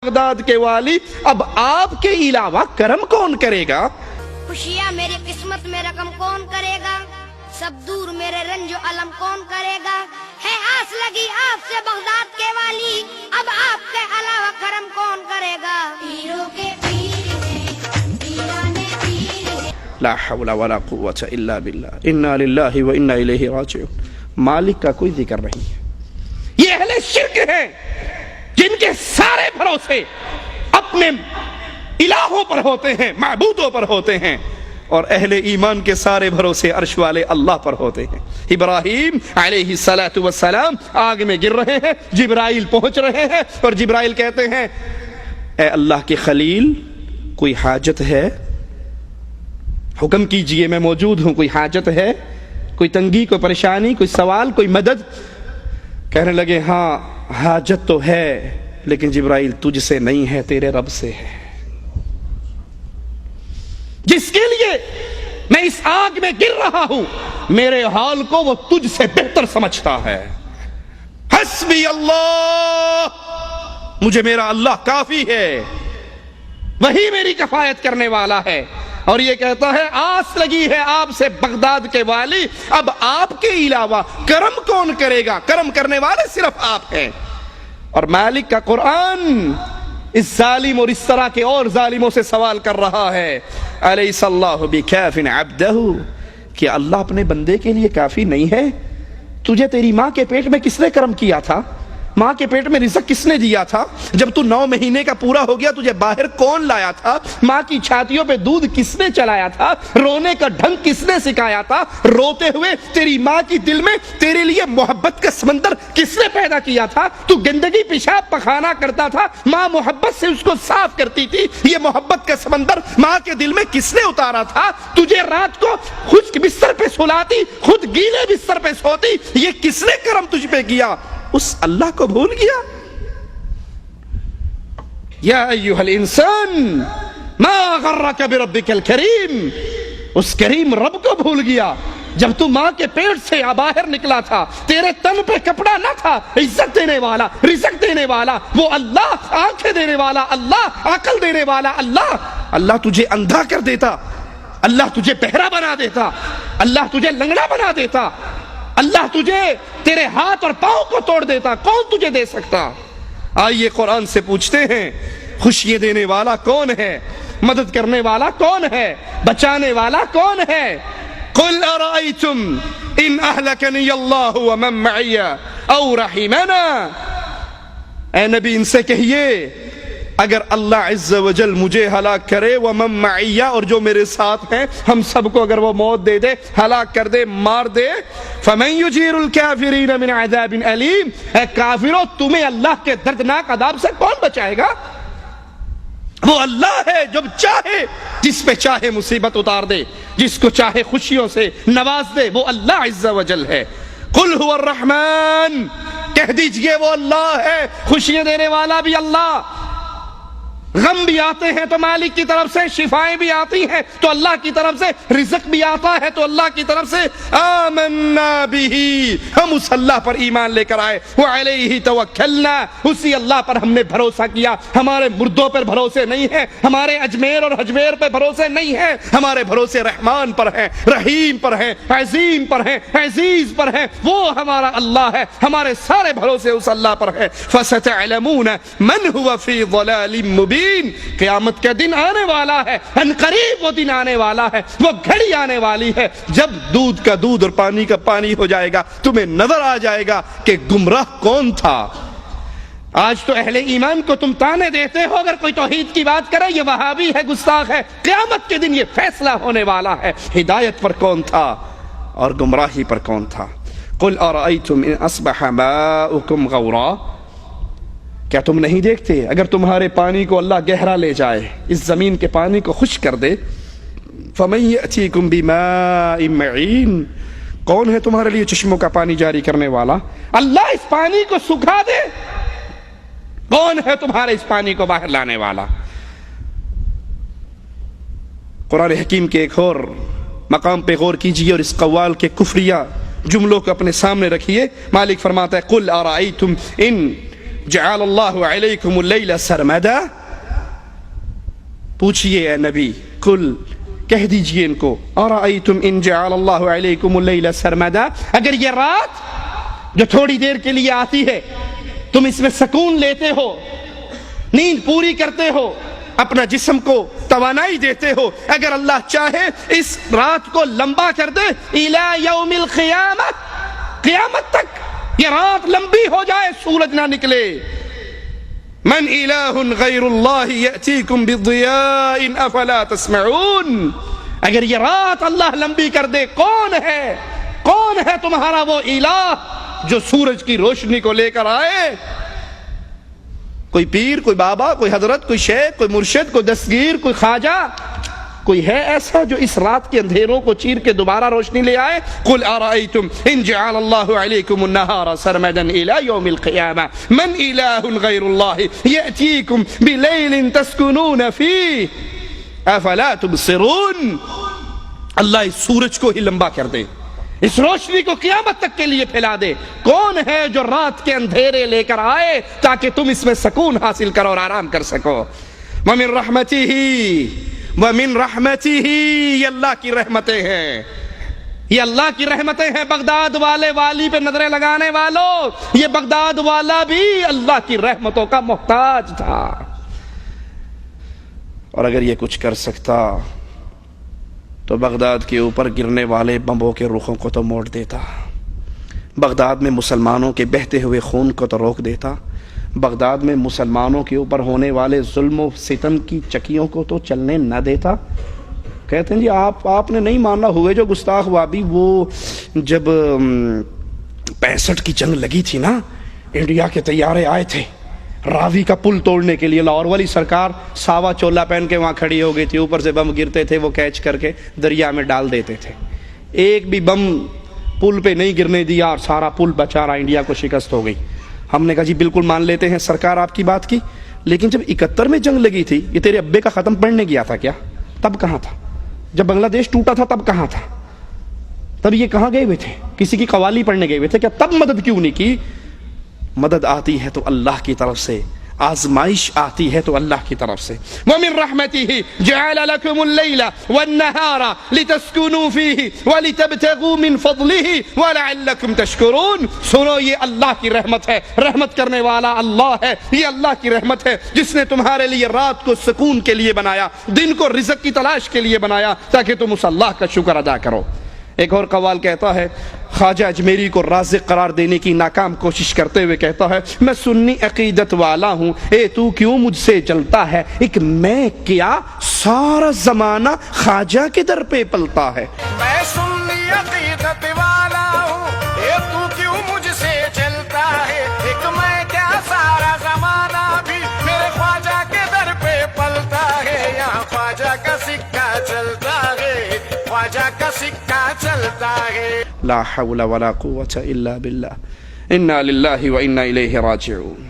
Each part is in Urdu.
بغداد کے والی اب آپ کے علاوہ کرم کون کرے گا؟ خوشیاں میری قسمت میں رقم کون کرے گا؟ سب دور میرے رنج و علم کون کرے گا؟ ہے آس لگی آپ سے بغداد کے والی اب آپ کے علاوہ کرم کون کرے گا؟ پیروں کے پیر ہیں پیرانے پیر ہیں۔ لا حول ولا قوة الا باللہ انا للہ و انا الیہ راجعون۔ مالک کا کوئی ذکر نہیں ہے۔ یہ اہل شرک ہیں جن کے سارے بھروسے اپنے الہوں پر ہوتے ہیں، معبودوں پر ہوتے ہیں، اور اہل ایمان کے سارے بھروسے عرش والے اللہ پر ہوتے ہیں۔ ابراہیم علیہ السلام آگ میں گر رہے ہیں، جبرائیل پہنچ رہے ہیں اور جبرائیل کہتے ہیں اے اللہ کے خلیل کوئی حاجت ہے؟ حکم کیجئے میں موجود ہوں، کوئی حاجت ہے، کوئی تنگی، کوئی پریشانی، کوئی سوال، کوئی مدد؟ کہنے لگے ہاں حاجت تو ہے لیکن جبرائیل تجھ سے نہیں ہے، تیرے رب سے ہے، جس کے لیے میں اس آگ میں گر رہا ہوں میرے حال کو وہ تجھ سے بہتر سمجھتا ہے۔ حسبی اللہ، مجھے میرا اللہ کافی ہے، وہی میری کفایت کرنے والا ہے۔ اور یہ کہتا ہے آس لگی ہے آپ سے بغداد کے والی اب آپ کے علاوہ کرم کون کرے گا؟ کرم کرنے والے صرف آپ ہیں۔ اور مالک کا قرآن اس ظالم اور اس طرح کے اور ظالموں سے سوال کر رہا ہے الیس اللہ بکاف عبدہ، کہ اللہ اپنے بندے کے لیے کافی نہیں ہے؟ تجھے تیری ماں کے پیٹ میں کس نے کرم کیا تھا؟ ماں کے پیٹ میں رزق کس نے دیا تھا؟ جب تو 9 مہینے کا پورا ہو گیا تجھے باہر کون لایا تھا؟ ماں کی چھاتیوں پہ دودھ کس نے چلایا تھا؟ رونے کا ڈھنگ کس نے سکھایا تھا؟ روتے ہوئے تیری ماں کی دل میں تیرے لیے محبت کا سمندر کس نے پیدا کیا تھا؟ تو گندگی پیشاب پخانا کرتا تھا، ماں محبت سے اس کو صاف کرتی تھی، یہ محبت کا سمندر ماں کے دل میں کس نے اتارا تھا؟ تجھے رات کو خشک بستر پہ سلاتی، خود گیلے بستر پہ سوتی، یہ کس نے کرم تجھ پہ کیا؟ اس اللہ کو بھول گیا؟ یا ایھا الانسان ما غرک بربک الکریم، اس کریم رب کو بھول گیا۔ جب تو ماں کے پیٹ سے باہر نکلا تھا تیرے تن پہ کپڑا نہ تھا، عزت دینے والا، رزق دینے والا وہ اللہ، آنکھیں دینے والا اللہ، عقل دینے والا اللہ۔ اللہ تجھے اندھا کر دیتا، اللہ تجھے بہرا بنا دیتا، اللہ تجھے لنگڑا بنا دیتا، اللہ تجھے تیرے ہاتھ اور پاؤں کو توڑ دیتا، کون تجھے دے سکتا؟ آئیے قرآن سے پوچھتے ہیں خوشی دینے والا کون ہے؟ مدد کرنے والا کون ہے؟ بچانے والا کون ہے؟ قل ارائیتم ان اہلکنی اللہ ومن معی او رحمنا، اے نبی ان سے کہیے اگر اللہ عز و جل مجھے ہلاک کرے ومن معی، اور جو میرے ساتھ ہیں ہم سب کو اگر وہ موت دے دے، ہلاک کر دے، مار دے، فمن یجیر الکافرین من عذاب علیم، اے کافروں تمہیں اللہ کے دردناک عذاب سے کون بچائے گا؟ وہ اللہ ہے جو چاہے جس پہ چاہے مصیبت اتار دے، جس کو چاہے خوشیوں سے نواز دے، وہ اللہ عز و جل ہے۔ قل هو الرحمن، کہہ دیجئے وہ اللہ ہے، خوشیاں دینے والا بھی اللہ، غم بھی آتے ہیں تو مالک کی طرف سے، شفائیں بھی آتی ہیں تو اللہ کی طرف سے، رزق بھی آتا ہے تو اللہ کی طرف سے۔ آمنا بہ، ہم اس اللہ پر ایمان لے کر آئے، وعلیہ توکلنا، اسی اللہ پر ہم نے بھروسہ کیا، ہمارے مردوں پر بھروسے نہیں ہے، ہمارے اجمیر اور حجمیر پر بھروسے نہیں ہے، ہمارے بھروسے رحمان پر ہیں، رحیم پر ہیں، عظیم پر ہیں، عزیز پر ہیں، وہ ہمارا اللہ ہے، ہمارے سارے بھروسے اس اللہ پر ہیں۔ فستعلمون من هو فی ضلال مبین، قیامت کا دن آنے والا ہے، ان قریب وہ دن آنے والا ہے، وہ گھڑی آنے والی ہے جب دودھ کا دودھ اور پانی کا پانی ہو جائے گا، تمہیں نظر آ جائے گا کہ گمراہ کون تھا۔ آج تو اہل ایمان کو تم تانے دیتے ہو اگر کوئی توحید کی بات کرے یہ وہابی ہے، گستاخ ہے، قیامت کے دن یہ فیصلہ ہونے والا ہے ہدایت پر کون تھا اور گمراہی پر کون تھا۔ قل ارأیتم ان اصبح ماؤکم غورا، کیا تم نہیں دیکھتے اگر تمہارے پانی کو اللہ گہرا لے جائے، اس زمین کے پانی کو خشک کر دے، فمن یأتیکم بماء معین، کون ہے تمہارے لیے چشموں کا پانی جاری کرنے والا؟ اللہ اس پانی کو سکھا دے، کون ہے تمہارے اس پانی کو باہر لانے والا؟ قرآن حکیم کے ایک اور مقام پہ غور کیجئے اور اس قوال کے کفریہ جملوں کو اپنے سامنے رکھیے۔ مالک فرماتا ہے قل ارائیتم ان جعل اللہ علیکم اللیل سرمدا، پوچھئے اے نبی، کل کہہ دیجئے ان کو، ارأیتم ان جعل اللہ علیکم اللیل سرمدا، اگر یہ رات جو تھوڑی دیر کے لیے آتی ہے تم اس میں سکون لیتے ہو، نیند پوری کرتے ہو، اپنا جسم کو توانائی دیتے ہو، اگر اللہ چاہے اس رات کو لمبا کر دے الی یوم القیامہ، قیامت تک یہ رات لمبی ہو جائے، سورج نہ نکلے، من الہ غیر اللہ یأتیکم بضیاء افلا تسمعون، اگر یہ رات اللہ لمبی کر دے، کون ہے تمہارا وہ الہ جو سورج کی روشنی کو لے کر آئے؟ کوئی پیر، کوئی بابا، کوئی حضرت، کوئی شیخ، کوئی مرشد، کوئی دستگیر، کوئی خواجہ، کوئی ہے ایسا جو اس رات کے اندھیروں کو چیر کے دوبارہ روشنی لے آئے؟ قل ارأیتم ان جعل اللہ علیکم النہار سرمدا الی یوم القیامہ من الہ غیر اللہ یأتیکم بلیل تسکنون فیہ افلا تبصرون، اللہ اس سورج کو ہی لمبا کر دے، اس روشنی کو قیامت تک کے لیے پھیلا دے، کون ہے جو رات کے اندھیرے لے کر آئے تاکہ تم اس میں سکون حاصل کرو اور آرام کر سکو؟ وَمِن رحمتہ، یہ اللہ کی رحمتیں ہیں، یہ اللہ کی رحمتیں ہیں۔ بغداد والے والی پہ نظریں لگانے والوں، یہ بغداد والا بھی اللہ کی رحمتوں کا محتاج تھا، اور اگر یہ کچھ کر سکتا تو بغداد کے اوپر گرنے والے بمبوں کے رخوں کو تو موڑ دیتا، بغداد میں مسلمانوں کے بہتے ہوئے خون کو تو روک دیتا، بغداد میں مسلمانوں کے اوپر ہونے والے ظلم و ستم کی چکیوں کو تو چلنے نہ دیتا۔ کہتے ہیں جی آپ نے نہیں ماننا، ہوئے جو گستاخ وابی، وہ جب 65 کی جنگ لگی تھی نا، انڈیا کے طیارے آئے تھے راوی کا پل توڑنے کے لیے، لاہور والی سرکار ساوا چولا پہن کے وہاں کھڑی ہو گئی تھی، اوپر سے بم گرتے تھے، وہ کیچ کر کے دریا میں ڈال دیتے تھے، ایک بھی بم پل پہ نہیں گرنے دیا اور سارا پل بچا رہا، انڈیا کو شکست ہو گئی۔ ہم نے کہا جی بالکل مان لیتے ہیں سرکار آپ کی بات کی، لیکن جب 71 میں جنگ لگی تھی، یہ تیرے ابے کا ختم پڑھنے گیا تھا کیا؟ تب کہاں تھا؟ جب بنگلہ دیش ٹوٹا تھا تب کہاں تھا؟ تب یہ کہاں گئے ہوئے تھے؟ کسی کی قوالی پڑھنے گئے ہوئے تھے کیا؟ تب مدد کیوں نہیں کی؟ مدد آتی ہے تو اللہ کی طرف سے، آزمائش آتی ہے تو اللہ کی طرف سے۔ وَمِن رَحْمَتِهِ جَعَلَ لَكُمُ اللَّيْلَ وَالنَّهَارَ لِتَسْكُنُوا فِيهِ وَلِتَبْتَغُوا مِن فَضْلِهِ وَلَعَلَّكُمْ تَشْكُرُونَ۔ سنو، یہ اللہ کی رحمت ہے، رحمت کرنے والا اللہ ہے، یہ اللہ کی رحمت ہے جس نے تمہارے لیے رات کو سکون کے لیے بنایا، دن کو رزق کی تلاش کے لیے بنایا تاکہ تم اس اللہ کا شکر ادا کرو۔ ایک اور قوال کہتا ہے، خواجہ اجمیری کو رازق قرار دینے کی ناکام کوشش کرتے ہوئے کہتا ہے، میں سنی عقیدت والا ہوں، اے تو کیوں مجھ سے جلتا ہے، ایک میں کیا سارا زمانہ خواجہ کے در پہ پلتا ہے۔ میں سنی عقیدت والا ہوں، اے تو کیوں مجھ سے جلتا ہے، ایک میں کیا سارا زمانہ بھی میرے خواجہ کے در پہ پلتا ہے، یہاں خواجہ کا سکہ چلتا ہے، خواجہ کا سکہ چلتا ہے۔ لا حول ولا قوة الا باللہ، انا للہ و انا الیہ راجعون۔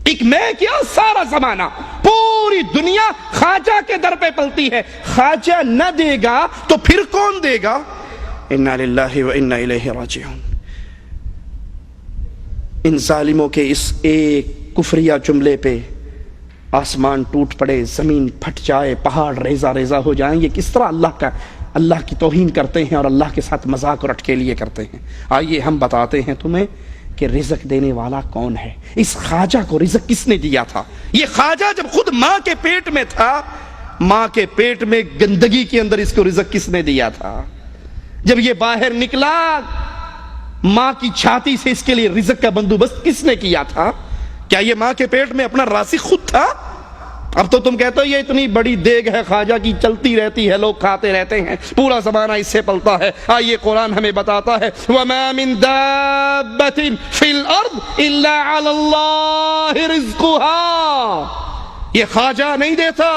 ایک میں کیا سارا زمانہ، پوری دنیا خواجہ کے در پہ پلتی ہے، خواجہ نہ دے گا تو پھر کون دے گا؟ انا للہ و انا الیہ راجعون۔ ان ظالموں کے اس ایک کفریہ جملے پہ آسمان ٹوٹ پڑے، زمین پھٹ جائے، پہاڑ ریزہ ریزہ ہو جائیں، یہ کس طرح اللہ کی توہین کرتے ہیں اور اللہ کے ساتھ مذاق اور اٹکے لیے کرتے ہیں۔ آئیے ہم بتاتے ہیں تمہیں کہ رزق دینے والا کون ہے، اس خواجہ کو رزق کس نے دیا تھا۔ یہ خواجہ جب خود ماں کے پیٹ میں تھا، ماں کے پیٹ میں گندگی کے اندر اس کو رزق کس نے دیا تھا؟ جب یہ باہر نکلا، ماں کی چھاتی سے اس کے لیے رزق کا بندوبست کس نے کیا تھا؟ کیا یہ ماں کے پیٹ میں اپنا رازق خود تھا؟ اب تو تم کہتے ہو یہ اتنی بڑی دیگ ہے خواجہ کی، چلتی رہتی ہے، لوگ کھاتے رہتے ہیں، پورا زمانہ اس سے پلتا ہے۔ آئیے قرآن ہمیں بتاتا ہے، وَمَا مِن دَابَّةٍ فِي الْأَرْضِ إِلَّا عَلَى اللَّهِ رِزْقُهَا۔ یہ خواجہ نہیں دیتا،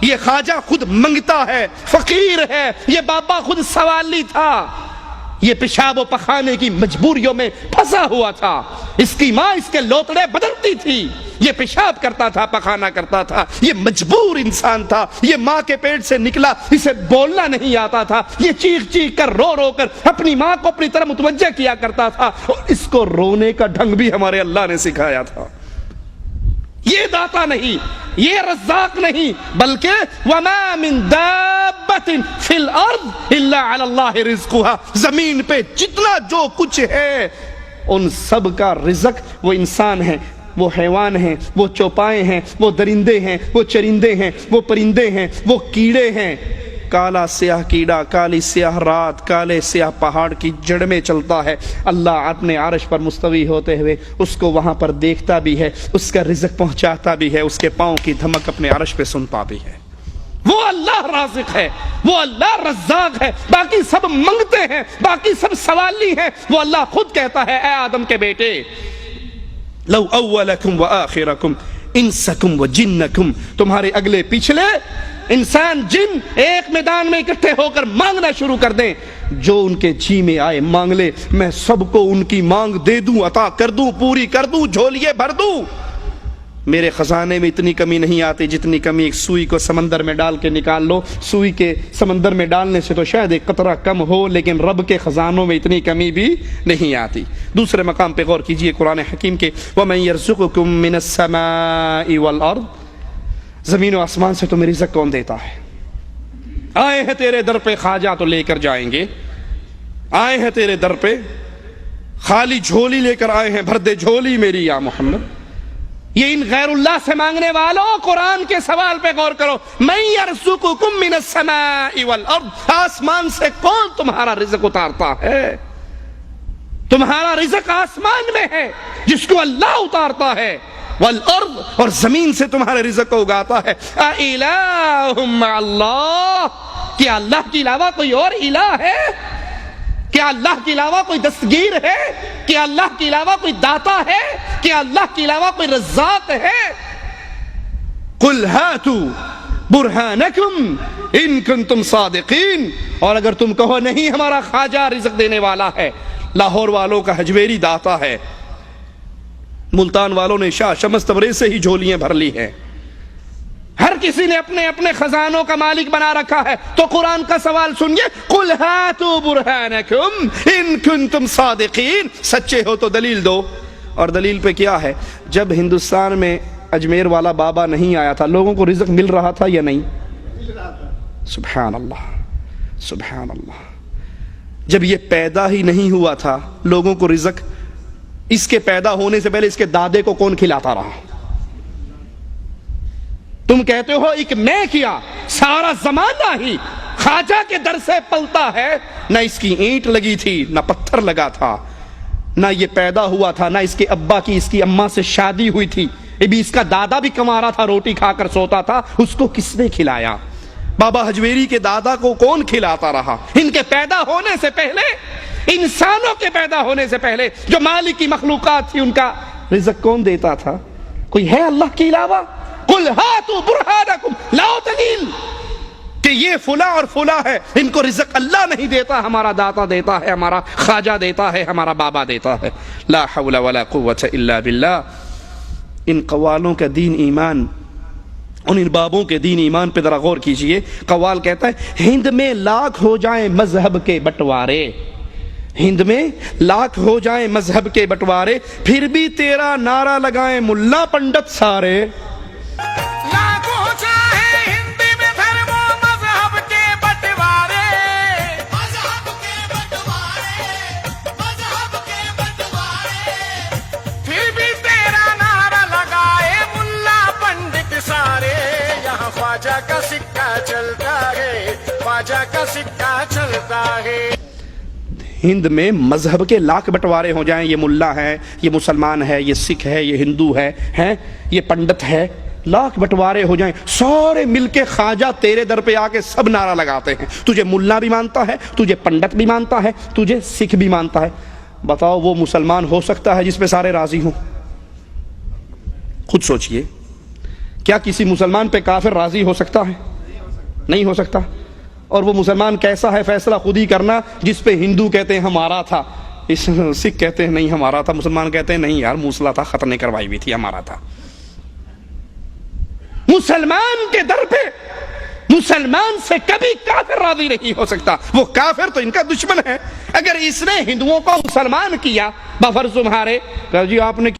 یہ خواجہ خود منگتا ہے، فقیر ہے، یہ بابا خود سوالی تھا، یہ پیشاب و پخانے کی مجبوریوں میں پھنسا ہوا تھا، اس کی ماں اس کے لوتڑے بدلتی تھی، یہ پیشاب کرتا تھا، پخانا کرتا تھا، یہ مجبور انسان تھا، یہ ماں کے پیٹ سے نکلا، اسے بولنا نہیں آتا تھا، یہ چیخ چیخ کر رو رو کر اپنی ماں کو اپنی طرف متوجہ کیا کرتا تھا، اور اس کو رونے کا ڈھنگ بھی ہمارے اللہ نے سکھایا تھا۔ یہ داتا نہیں، یہ رزاق نہیں، بلکہ وما من دابۃ فی الارض الا علی اللہ رزقها، زمین پہ جتنا جو کچھ ہے ان سب کا رزق وہ انسان ہے، وہ حیوان ہیں، وہ چوپائے ہیں، وہ درندے ہیں، وہ چرندے ہیں، وہ پرندے ہیں، وہ کیڑے ہیں۔ کالا سیاہ کیڑا، کالی سیاہ رات، کالے سیاہ پہاڑ کی جڑ میں چلتا ہے، اللہ اپنے عرش پر مستوی ہوتے ہوئے اس کو وہاں پر دیکھتا بھی ہے، اس کا رزق پہنچاتا بھی ہے، اس کے پاؤں کی دھمک اپنے عرش پہ سنتا بھی ہے۔ وہ اللہ رازق ہے، وہ اللہ رزاق ہے، باقی سب منگتے ہیں، باقی سب سوالی ہیں۔ وہ اللہ خود کہتا ہے، اے آدم کے بیٹے، لو اولکم و آخرکم انسکم و جنکم، تمہارے اگلے پچھلے انسان جن ایک میدان میں اکٹھے ہو کر مانگنا شروع کر دیں، جو ان کے جی میں آئے مانگ لے، میں سب کو ان کی مانگ دے دوں، عطا کر دوں، پوری کر دوں، جھولیے بھر دوں۔ میرے خزانے میں اتنی کمی نہیں آتی جتنی کمی ایک سوئی کو سمندر میں ڈال کے نکال لو، سوئی کے سمندر میں ڈالنے سے تو شاید ایک قطرہ کم ہو، لیکن رب کے خزانوں میں اتنی کمی بھی نہیں آتی۔ دوسرے مقام پہ غور کیجئے قرآن حکیم کے، وَمَن يَرْزُقُكُم مِّنَ السَّمَاءِ وَالْأَرْضِ، زمین و آسمان سے تمہیں رزق کون دیتا ہے؟ آئے ہیں تیرے در پہ خواجہ تو لے کر جائیں گے، آئے ہیں تیرے در پہ خالی جھولی لے کر آئے ہیں، بھر دے جھولی میری یا محمد۔ یہ ان غیر اللہ سے مانگنے والوں، قرآن کے سوال پہ غور کرو، مَن يَرْزُقُكُم مِّنَ السَّمَاءِ وَالْأَرْضِ، آسمان سے کون تمہارا رزق اتارتا ہے؟ تمہارا رزق آسمان میں ہے جس کو اللہ اتارتا ہے، والارض، اور زمین سے تمہارے رزق کو اگاتا ہے۔ اِلَٰهٌ مَّعَ اللَّهِ، کیا اللہ کے علاوہ کوئی اور الہ ہے؟ کیا اللہ کے علاوہ کوئی دستگیر ہے؟ کیا اللہ کے علاوہ کوئی داتا ہے؟ کیا اللہ کے علاوہ کوئی رزاق ہے؟ قُلْ هَاتُوا بُرْهَانَكُمْ إِن كُنتُمْ صَادِقِينَ، اور اگر تم کہو نہیں ہمارا خواجہ رزق دینے والا ہے، لاہور والوں کا حجویری داتا ہے، ملتان والوں نے شاہ شمس تبریز سے ہی جھولیاں بھر لی ہیں، ہر کسی نے اپنے اپنے خزانوں کا مالک بنا رکھا ہے، تو قرآن کا سوال سنیے، قُلْ هَاتُوا بُرْهَانَكُمْ إِن كُنتُمْ صَادِقِينَ، سچے ہو تو دلیل دو۔ اور دلیل پہ کیا ہے؟ جب ہندوستان میں اجمیر والا بابا نہیں آیا تھا، لوگوں کو رزق مل رہا تھا یا نہیں؟ سبحان اللہ، سبحان اللہ۔ جب یہ پیدا ہی نہیں ہوا تھا، لوگوں کو رزق اس کے پیدا ہونے سے پہلے اس کے دادے کو کون کھلاتا رہا؟ تم کہتے ہو ایک میں کیا، سارا زمانہ ہی خواجہ کے در سے پلتا ہے، نہ اس کی اینٹ لگی تھی، نہ پتھر لگا تھا، نہ یہ پیدا ہوا تھا، نہ اس کے ابا کی اس کی اماں سے شادی ہوئی تھی، ابھی اس کا دادا بھی کما رہا تھا، روٹی کھا کر سوتا تھا، اس کو کس نے کھلایا؟ بابا حجویری کے دادا کو کون کھلاتا رہا؟ ان کے پیدا ہونے سے پہلے، انسانوں کے پیدا ہونے سے پہلے جو مالک کی مخلوقات تھی، ان کا رزق کون دیتا تھا؟ کوئی ہے اللہ کے علاوہ؟ قُلْ هَاتُوا بُرْهَانَكُمْ، لاؤ دلیل کہ یہ فلاں اور فلاں ہے، ان کو رزق اللہ نہیں دیتا، ہمارا داتا دیتا ہے، ہمارا خواجہ دیتا ہے، ہمارا بابا دیتا ہے۔ لا حول ولا قوة الا باللہ۔ ان قوالوں کا دین ایمان، ان بابوں کے دین ایمان پہ ذرا غور کیجئے۔ قوال کہتا ہے ہند میں لاکھ ہو جائیں مذہب کے بٹوارے، ہند میں لاکھ ہو جائیں مذہب کے بٹوارے، پھر بھی تیرا نعرہ لگائیں ملا پنڈت سارے۔ لاکھوں چاہے ہندی میں دھرم و مذہب کے بٹوارے، مذہب کے بٹوارے، مذہب کے بٹوارے، پھر بھی تیرا نعرہ لگائے ملا پنڈت سارے۔ یہاں خواجہ کا سکہ چلتا ہے، خواجہ کا سکہ چلتا ہے۔ ہند میں مذہب کے لاکھ بٹوارے ہو جائیں، یہ ملا ہے، یہ مسلمان ہے، یہ سکھ ہے، یہ ہندو ہے، یہ پنڈت ہے، لاکھ بٹوارے ہو جائیں، سارے مل کے خواجہ تیرے در پہ آ کے سب نعرہ لگاتے ہیں، تجھے ملا بھی مانتا ہے، تجھے پنڈت بھی مانتا ہے، تجھے سکھ بھی مانتا ہے۔ بتاؤ وہ مسلمان ہو سکتا ہے جس پہ سارے راضی ہوں؟ خود سوچئے، کیا کسی مسلمان پہ کافر راضی ہو سکتا ہے؟ نہیں ہو سکتا۔ اور وہ مسلمان کیسا ہے فیصلہ خود ہی کرنا، جس پہ ہندو کہتے ہیں ہمارا تھا، سکھ کہتے ہیں نہیں ہمارا تھا، مسلمان کہتے ہیں نہیں یار موصلہ تھا، ختنے کروائی ہوئی تھی، ہمارا تھا۔ مسلمان کے در پہ مسلمان سے کبھی کافر راضی نہیں ہو سکتا، وہ کافر تو ان کا دشمن ہے۔ اگر اس نے ہندوؤں کو مسلمان کیا بفرض تمہارے، جی آپ نے